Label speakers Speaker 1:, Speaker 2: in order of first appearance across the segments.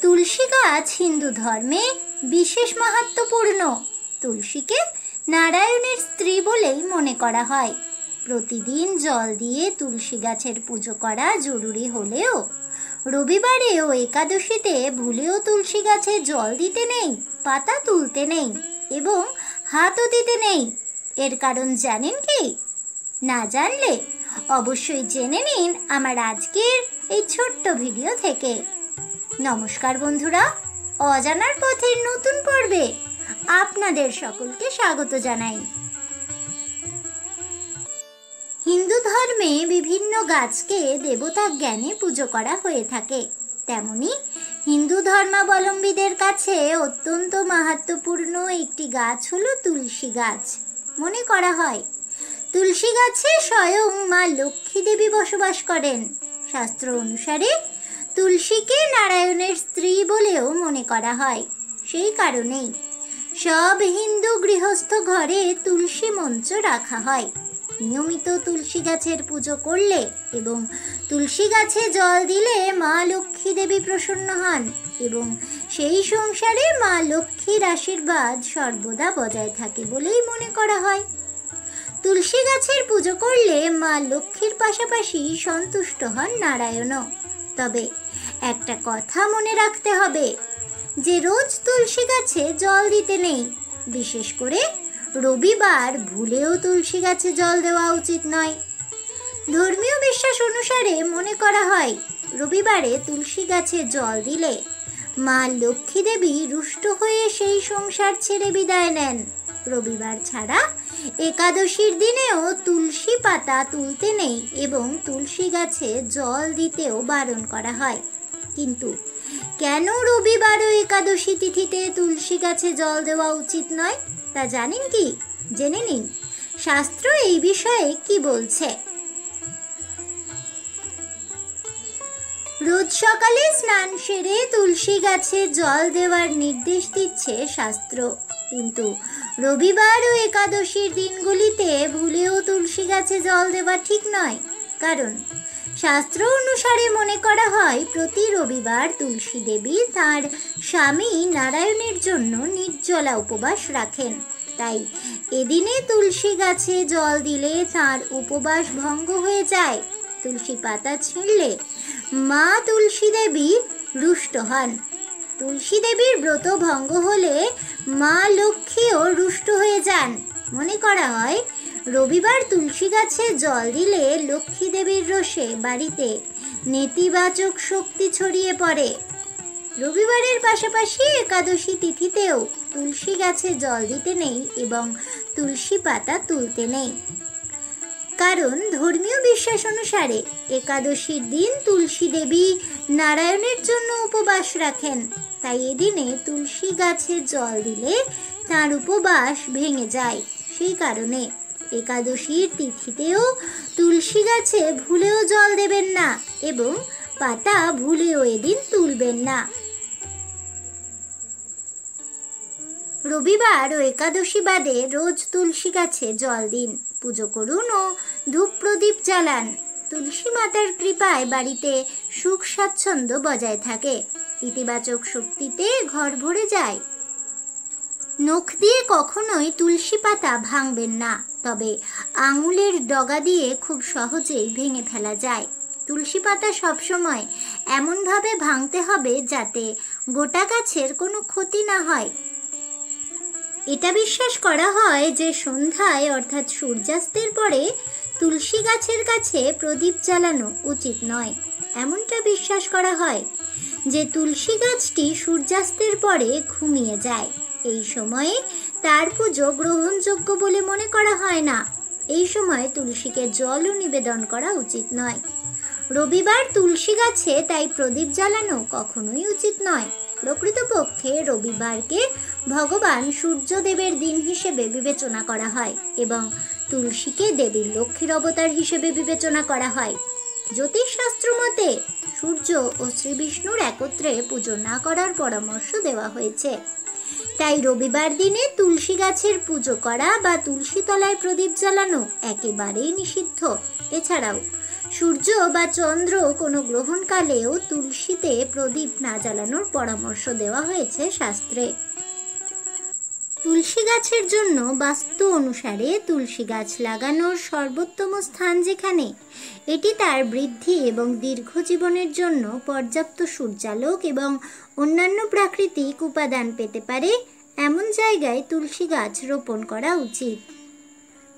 Speaker 1: তুলসী গাছ হিন্দু ধর্মে বিশেষ মাহাত্ম্যপূর্ণ। তুলসীকে নারায়ণের স্ত্রী বলেই মনে করা হয়। প্রতিদিন জল দিয়ে তুলসী গাছের পুজো করা জরুরি হলেও রবিবারে ও একাদশীতে ভুলেও তুলসী গাছে জল দিতে নেই, পাতা তুলতে নেই এবং হাতও দিতে নেই। এর কারণ জানেন কি? না জানলে অবশ্যই জেনে নিন আমার আজকের এই ছোট্ট ভিডিও থেকে। নমস্কার বন্ধুরা, অজানার পথের নতুন পর্বে আপনাদের সকলকে স্বাগত জানাই। হিন্দু ধর্মে বিভিন্ন গাছকে দেবতা জ্ঞানে পুজো করা হয়ে থাকে। তেমনি হিন্দু ধর্মাবলম্বীদের কাছে অত্যন্ত মাহাত্ম্যপূর্ণ একটি গাছ হলো তুলসী গাছ। মনে করা হয় তুলসী গাছে স্বয়ং মা লক্ষ্মী দেবী বসবাস করেন। শাস্ত্র অনুসারে তুলসীকে নারায়ণের স্ত্রী বলেও মনে করা হয়। সেই কারণেই সব হিন্দু গৃহস্থ ঘরে তুলসী মঞ্চ রাখা হয়। নিয়মিত তুলসী গাছের পুজো করলে এবং তুলসী গাছে জল দিলে মা লক্ষ্মী দেবী প্রসন্ন হন এবং সেই সংসারে মা লক্ষ্মীর আশীর্বাদ সর্বদা বজায় থাকে বলেই মনে করা হয়। তুলসী গাছের পুজো করলে মা লক্ষ্মীর পাশাপাশি সন্তুষ্ট হন নারায়ণও। তবে একটা কথা মনে রাখতে হবে যে রোজ তুলসী গাছে জল দিতে নেই। বিশেষ করে রবিবার ভুলেও তুলসী গাছে জল দেওয়া উচিত নয়। ধর্মীয় বিশ্বাস অনুসারে মনে করা হয় রবিবারে তুলসী গাছে জল দিলে মা লক্ষ্মী দেবী রুষ্ট হয়ে সেই সংসার ছেড়ে বিদায় নেন। রবিবার ছাড়া একাদশীর দিনেও তুলসী পাতা তুলতে নেই এবং তুলসী গাছে জল দিতেও বারণ করা হয়। কিন্তু কেন রবিবার ও একাদশী তিথিতে তুলসী গাছে জল দেওয়া উচিত নয় তা জানেন কি? জেনে নিন শাস্ত্র এই বিষয়ে কি বলছে। রোজ সকালে স্নান সেরে তুলসী গাছে জল দেওয়ার নির্দেশ দিচ্ছে শাস্ত্র। কিন্তু রবিবার ও একাদশীর দিনগুলিতে ভুলেও তুলসী গাছে জল দেওয়া ঠিক নয়। কারণ শাস্ত্র অনুসারে মনে করা হয় প্রতি রবিবার তুলসী দেবী তাঁর স্বামী নারায়ণের জন্য নির্জলা উপবাস রাখেন। তাই এদিনে তুলসী গাছে জল দিলে তাঁর উপবাস ভঙ্গ হয়ে যায়। তুলসী পাতা ছিঁড়লে মা তুলসী দেবী রুষ্ট হন। তুলসী দেবীর ব্রত ভঙ্গ হলে মা লক্ষ্মীও রুষ্ট হয়ে যান। মনে করা হয় রবিবার তুলসী গাছে জল দিলে লক্ষ্মী দেবীর রোষে বাড়িতে নেতিবাচক শক্তি ছড়িয়ে পড়ে। রবিবারের পাশাপাশি একাদশী তিথিতেও তুলসী গাছে জল দিতে নেই এবং তুলসী পাতা তুলতে নেই। কারণ ধর্মীয় বিশ্বাস অনুসারে একাদশীর দিন তুলসী দেবী নারায়ণের জন্য উপবাস রাখেন। তাই এদিনে তুলসী গাছে জল দিলে তার উপবাস ভেঙে যায়। সেই কারণে একাদশীর তিথিতেও তুলসী গাছে ভুলেও জল দেবেন না এবং পাতা ভুলেও এদিন তুলবেন না। রবিবার ও একাদশী বাদে রোজ তুলসী গাছে জল দিন, পুজো করুন ও ধূপ প্রদীপ জ্বালান। তুলসী মাতার কৃপায় বাড়িতে সুখ স্বাচ্ছন্দ্য বজায় থাকে, ইতিবাচক শক্তিতে ঘর ভরে যায়। নখ দিয়ে কখনোই তুলসী পাতা ভাঙবেন না, তবে আঙুলের ডগা দিয়ে খুব সহজেই ভেঙে ফেলা যায়। তুলসী পাতা সবসময় এমনভাবে ভাঙতে হবে যাতে গোটা গাছের কোনো ক্ষতি না হয়। এটা বিশ্বাস করা হয় যে সন্ধ্যায় অর্থাৎ সূর্যাস্তের পরে তুলসী গাছের কাছে প্রদীপ জ্বালানো উচিত নয়। এমনটা বিশ্বাস করা হয় যে তুলসী গাছটি সূর্যাস্তের পরে ঘুমিয়ে যায়। এই সময়ে তার পুজো গ্রহণযোগ্য বলে মনে করা হয় না। এই সময় তুলসীকে জলও নিবেদন করা উচিত নয়। রবিবার তুলসী গাছে তাই প্রদীপ জ্বালানো কখনোই উচিত নয়। প্রকৃতপক্ষে রবিবারকে ভগবান সূর্যদেবের দিন হিসেবে বিবেচনা করা হয় এবং তুলসীকে দেবীর লক্ষ্মীর অবতার হিসেবে বিবেচনা করা হয়। জ্যোতিষশাস্ত্র মতে সূর্য ও শ্রী বিষ্ণুর একত্রে পুজো না করার পরামর্শ দেওয়া হয়েছে। তাই রবিবার দিনে তুলসী গাছের পুজো করা বা তুলসী তলায় প্রদীপ জ্বালানো একেবারেই নিষিদ্ধ। এছাড়াও সূর্য বা চন্দ্র কোনো গ্রহণকালেও তুলসীতে প্রদীপ না জ্বালানোর পরামর্শ দেওয়া হয়েছে শাস্ত্রে। তুলসী গাছের জন্য বাস্তু অনুসারে তুলসী গাছ লাগানোর সর্বোত্তম স্থান যেখানে, এটি তার বৃদ্ধি এবং দীর্ঘ জীবনের জন্য পর্যাপ্ত সূর্যালোক এবং অন্যান্য প্রাকৃতিক উপাদান পেতে পারে এমন জায়গায় তুলসী গাছ রোপণ করা উচিত।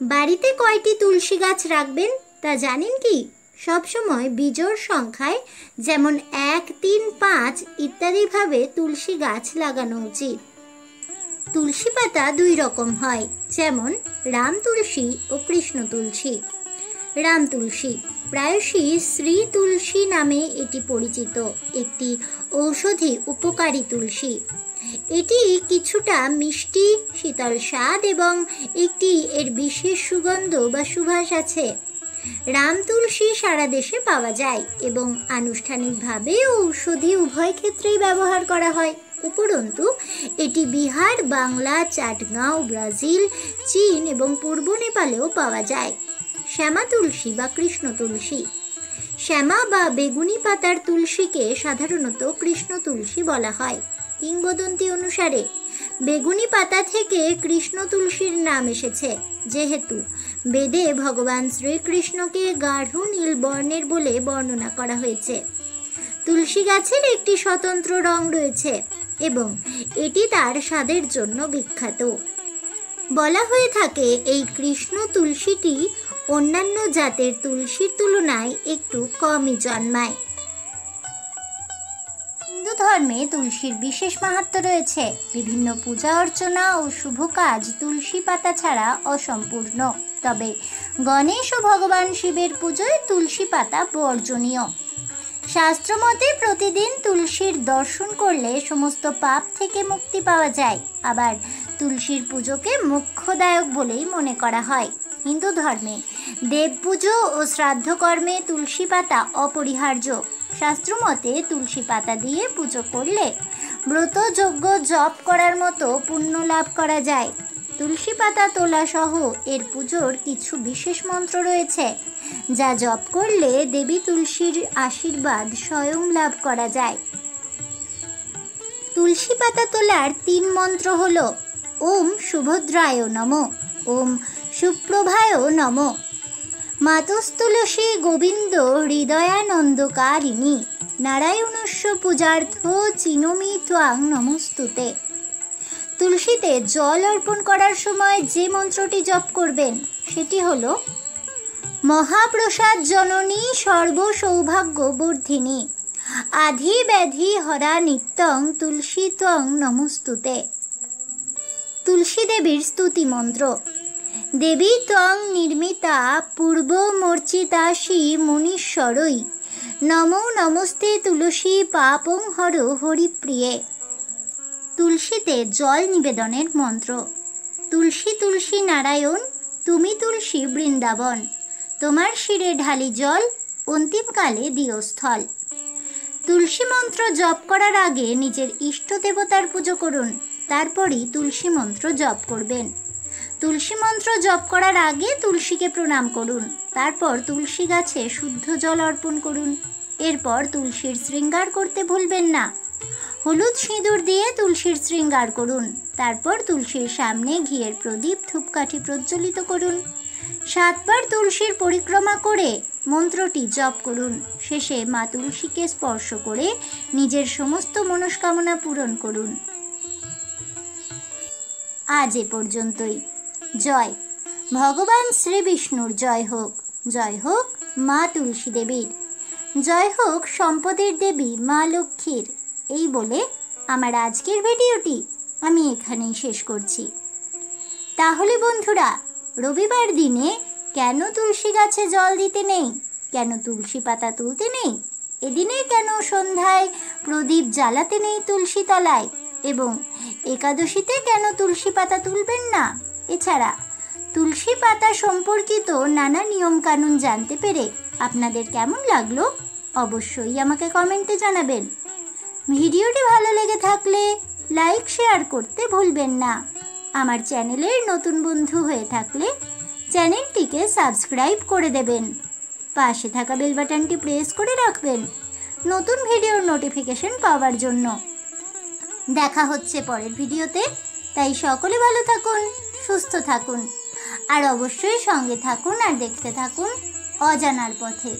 Speaker 1: বাড়িতে কয়টি তুলসী গাছ রাখবেন তা জানেন কি? সবসময় বিজোড় সংখ্যায়, যেমন 1, 3, 5 ইত্যাদিভাবে তুলসী গাছ লাগানো উচিত। তুলসী পাতা 2 রকম হয়, যেমন রাম তুলসী ও কৃষ্ণ তুলসী। রাম তুলসী প্রায়শই শ্রী তুলসী নামে এটি পরিচিত, একটি ঔষধি উপকারী তুলসী। এটি কিছুটা মিষ্টি, শীতল স্বাদ এবং একটি এর বিশেষ সুগন্ধ বা সুবাস আছে। রাম তুলসী সারা দেশে পাওয়া যায় এবং আনুষ্ঠানিকভাবে ঔষধি উভয় ক্ষেত্রেই ব্যবহার করা হয়। উপরন্তু এটি বিহার, বাংলা, চাটগাঁও, ব্রাজিল, চীন এবং পূর্ব নেপালেও পাওয়া যায়। শ্যামা তুলসী বা কৃষ্ণ তুলসী। শ্যামা বা বেগুনি পাতার তুলসীকে সাধারণত কৃষ্ণ তুলসী বলা হয়। কিংবদন্তি অনুসারে বেগুনি পাতা থেকে কৃষ্ণ তুলসীর নাম এসেছে, যেহেতু বেদে ভগবান শ্রীকৃষ্ণকে গাঢ় নীল বর্ণের বলে বর্ণনা করা হয়েছে। তুলসী গাছের একটি স্বতন্ত্র রং রয়েছে এবং এটি তার স্বাদের জন্য বিখ্যাত। বলা হয়ে থাকে এই কৃষ্ণ তুলসীটি অন্যান্য জাতের তুলসীর তুলনায় একটু কমই জন্মায়। হিন্দু ধর্মে তুলসীর বিশেষ মাহাত্ম্য রয়েছে। বিভিন্ন পূজা অর্চনা ও শুভ কাজ তুলসী পাতা ছাড়া অসম্পূর্ণ। তবে গণেশ ও ভগবান শিবের পুজোয় তুলসী পাতা বর্জনীয়। শাস্ত্রমতে প্রতিদিন তুলসীর দর্শন করলে সমস্ত পাপ থেকে মুক্তি পাওয়া যায়। আবার তুলসীর পুজোকে মোক্ষদায়ক বলেই মনে করা হয়। হিন্দু ধর্মে দেব পুজো ও শ্রাদ্ধ কর্মে তুলসী পাতা অপরিহার্য। শাস্ত্রমতে তুলসী পাতা দিয়ে পুজো করলে ব্রত, যজ্ঞ, জপ করার মতো পুণ্য লাভ করা যায়। তুলসী পাতা তোলা সহ এর পুজোর কিছু বিশেষ মন্ত্র রয়েছে, যা জপ করলে দেবী তুলসীর আশীর্বাদ স্বয়ং লাভ করা যায়। তুলসী পাতা তোলার 3 মন্ত্র হল: ওম সুভদ্রায় নমঃ, ওম সুপ্রভায় নমঃ, মাতুস্তুলসী গোবিন্দ হৃদয়ানন্দকারিণী, নারায়ণস্য পূজার্থ চিনোমি ত্বাং নমস্তুতে। তুলসীতে জল অর্পণ করার সময় যে মন্ত্রটি জপ করবেন সেটি হল: মহাপ্রসাদ জননী সর্ব সৌভাগ্য বর্ধিনী, আধি ব্যাধি হরা নিত্যং তুলসী ত্বং নমস্তুতে। তুলসী দেবীর স্তুতি মন্ত্র: দেবী ত্বং নির্মিতা পূর্ব মর্চিতাসি মুনীশ্বরৈ, নমো নমস্তে তুলসী পাপং হর হরিপ্রিয়ে। তুলসীতে জল নিবেদনের মন্ত্র: তুলসী তুলসী নারায়ণ, তুমি তুলসী বৃন্দাবন, তোমার শিরে ঢালি জল, অন্তিমকালে দিও স্থল। তুলসী মন্ত্র জপ করার আগে নিজের ইষ্ট দেবতার পুজো করুন, তারপরই তুলসী মন্ত্র জপ করবেন। তুলসী মন্ত্র জপ করার আগে তুলসীকে প্রণাম করুন, তারপর তুলসী গাছে শুদ্ধ জল অর্পণ করুন। এরপর তুলসীর শৃঙ্গার করতে ভুলবেন না। হলুদ সিঁদুর দিয়ে তুলসীর শৃঙ্গার করুন, তারপর তুলসীর সামনে ঘিয়ের প্রদীপ ধূপকাঠি প্রজ্বলিত করুন। 7 বার তুলসীর পরিক্রমা করে মন্ত্রটি জপ করুন। শেষে মা তুলসীকে স্পর্শ করে নিজের সমস্ত মনস্কামনা পূরণ করুন। আজ এ পর্যন্তই। জয় ভগবান শ্রী বিষ্ণুর জয় হোক, জয় হোক মা তুলসী দেবীর, জয় হোক সম্পদের দেবী মা লক্ষ্মীর। এই বলে আমার আজকের ভিডিওটি আমি এখানেই শেষ করছি। তাহলে বন্ধুরা, রবিবার দিনে কেন তুলসী গাছে জল দিতে নেই, কেন তুলসী পাতা তুলতে নেই, এদিনে কেন সন্ধ্যায় প্রদীপ জ্বালাতে নেই তুলসী তলায়, এবং একাদশীতে কেন তুলসী পাতা তুলবেন না, এছাড়া তুলসী পাতা সম্পর্কিত নানা নিয়মকানুন জানতে পেরে আপনাদের কেমন লাগলো অবশ্যই আমাকে কমেন্টে জানাবেন। ভিডিওটি ভালো লেগে থাকলে লাইক, শেয়ার করতে ভুলবেন না। আমার চ্যানেলের নতুন বন্ধু হয়ে থাকলে চ্যানেলটিকে সাবস্ক্রাইব করে দেবেন। পাশে থাকা বেল বাটনটি প্রেস করে রাখবেন নতুন ভিডিওর নোটিফিকেশন পাওয়ার জন্য। দেখা হচ্ছে পরের ভিডিওতে, তাই সকলে ভালো থাকুন, সুস্থ থাকুন আর অবশ্যই সঙ্গে থাকুন আর দেখতে থাকুন অজানার পথে।